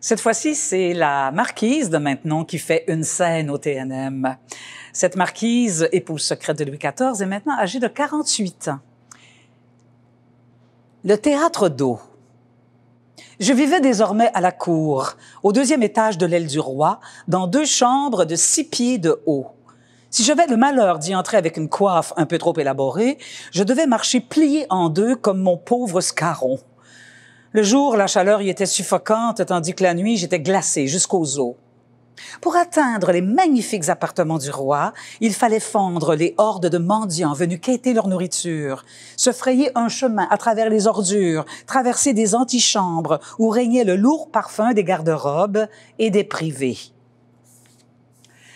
Cette fois-ci, c'est la marquise de Maintenon qui fait une scène au TNM. Cette marquise, épouse secrète de Louis XIV, est maintenant âgée de 48 ans. Le théâtre d'eau. Je vivais désormais à la cour, au 2e étage de l'aile du roi, dans 2 chambres de 6 pieds de haut. Si j'avais le malheur d'y entrer avec une coiffe un peu trop élaborée, je devais marcher plié en 2 comme mon pauvre Scarron. Le jour, la chaleur y était suffocante, tandis que la nuit, j'étais glacée jusqu'aux os. Pour atteindre les magnifiques appartements du roi, il fallait fendre les hordes de mendiants venus quêter leur nourriture, se frayer un chemin à travers les ordures, traverser des antichambres où régnait le lourd parfum des garde-robes et des privés.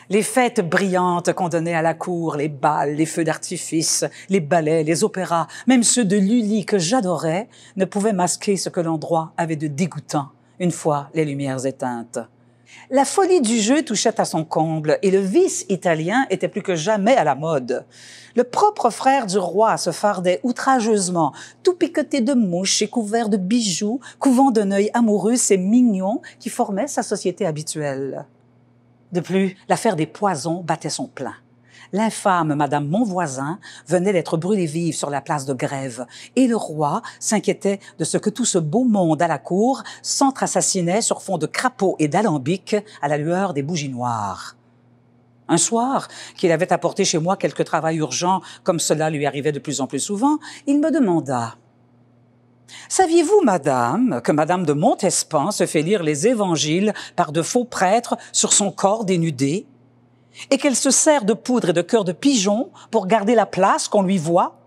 Les fêtes brillantes qu'on donnait à la cour, les bals, les feux d'artifice, les ballets, les opéras, même ceux de Lully que j'adorais, ne pouvaient masquer ce que l'endroit avait de dégoûtant une fois les lumières éteintes. La folie du jeu touchait à son comble et le vice italien était plus que jamais à la mode. Le propre frère du roi se fardait outrageusement, tout piqueté de mouches et couvert de bijoux, couvant d'un œil amoureux ces mignons qui formaient sa société habituelle. De plus, l'affaire des poisons battait son plein. L'infâme Madame Monvoisin venait d'être brûlée vive sur la place de Grève, et le roi s'inquiétait de ce que tout ce beau monde à la cour s'entre-assassinait sur fond de crapauds et d'alambics à la lueur des bougies noires. Un soir, qu'il avait apporté chez moi quelque travail urgent, comme cela lui arrivait de plus en plus souvent, il me demanda: « Saviez-vous, madame, que Madame de Montespan se fait lire les évangiles par de faux prêtres sur son corps dénudé et qu'elle se sert de poudre et de cœur de pigeon pour garder la place qu'on lui voit?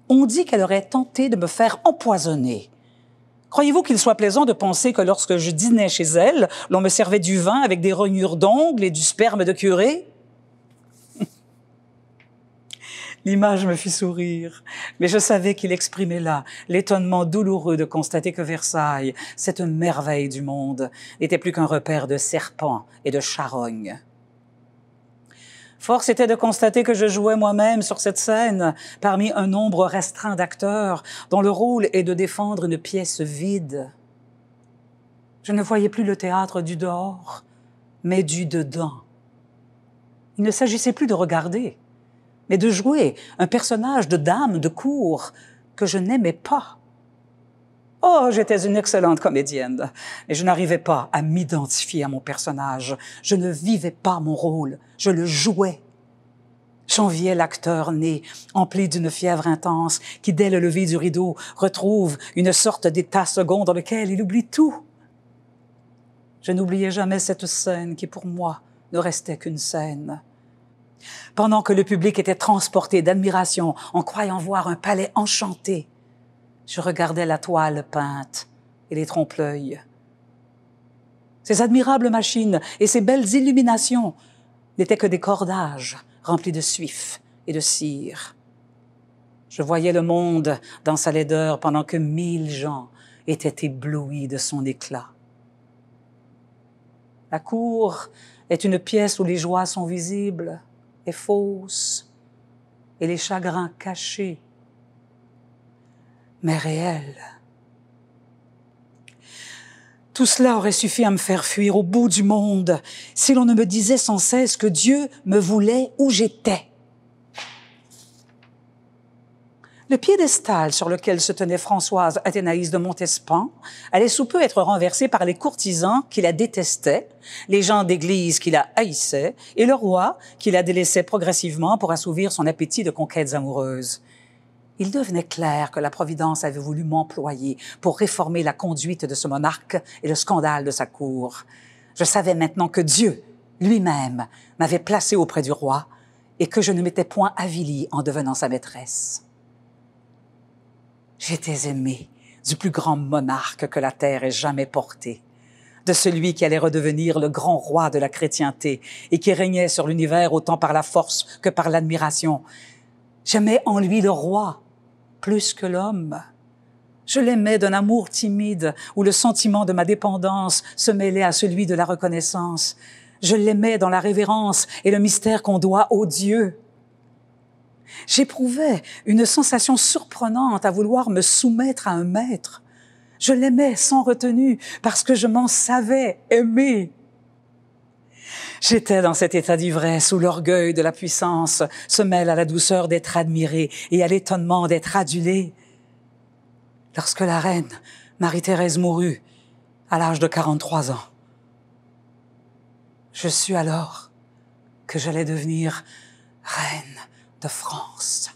On dit qu'elle aurait tenté de me faire empoisonner. Croyez-vous qu'il soit plaisant de penser que lorsque je dînais chez elle, l'on me servait du vin avec des rognures d'ongles et du sperme de curé? » L'image me fit sourire, mais je savais qu'il exprimait là l'étonnement douloureux de constater que Versailles, cette merveille du monde, n'était plus qu'un repère de serpents et de charognes. Force était de constater que je jouais moi-même sur cette scène parmi un nombre restreint d'acteurs dont le rôle est de défendre une pièce vide. Je ne voyais plus le théâtre du dehors, mais du dedans. Il ne s'agissait plus de regarder, mais de jouer un personnage de dame de cour que je n'aimais pas. Oh, j'étais une excellente comédienne, mais je n'arrivais pas à m'identifier à mon personnage. Je ne vivais pas mon rôle, je le jouais. J'enviais l'acteur né, empli d'une fièvre intense, qui, dès le lever du rideau, retrouve une sorte d'état second dans lequel il oublie tout. Je n'oubliais jamais cette scène qui, pour moi, ne restait qu'une scène. Pendant que le public était transporté d'admiration en croyant voir un palais enchanté, je regardais la toile peinte et les trompe-l'œil. Ces admirables machines et ces belles illuminations n'étaient que des cordages remplis de suif et de cire. Je voyais le monde dans sa laideur pendant que 1000 gens étaient éblouis de son éclat. La cour est une pièce où les joies sont visibles et fausses, et les chagrins cachés, mais réels. Tout cela aurait suffi à me faire fuir au bout du monde si l'on ne me disait sans cesse que Dieu me voulait où j'étais. Le piédestal sur lequel se tenait Françoise Athénaïs de Montespan allait sous peu être renversé par les courtisans qui la détestaient, les gens d'église qui la haïssaient et le roi qui la délaissait progressivement pour assouvir son appétit de conquêtes amoureuses. Il devenait clair que la Providence avait voulu m'employer pour réformer la conduite de ce monarque et le scandale de sa cour. Je savais maintenant que Dieu, lui-même, m'avait placé auprès du roi et que je ne m'étais point avilie en devenant sa maîtresse. J'étais aimée du plus grand monarque que la terre ait jamais porté, de celui qui allait redevenir le grand roi de la chrétienté et qui régnait sur l'univers autant par la force que par l'admiration. J'aimais en lui le roi plus que l'homme. Je l'aimais d'un amour timide où le sentiment de ma dépendance se mêlait à celui de la reconnaissance. Je l'aimais dans la révérence et le mystère qu'on doit au Dieu. J'éprouvais une sensation surprenante à vouloir me soumettre à un maître, Je l'aimais sans retenue parce que je m'en savais aimée. J'étais dans cet état d'ivresse où l'orgueil de la puissance se mêle à la douceur d'être admiré et à l'étonnement d'être adulé. Lorsque la reine Marie-Thérèse mourut à l'âge de 43 ans, je sus alors que j'allais devenir reine de France.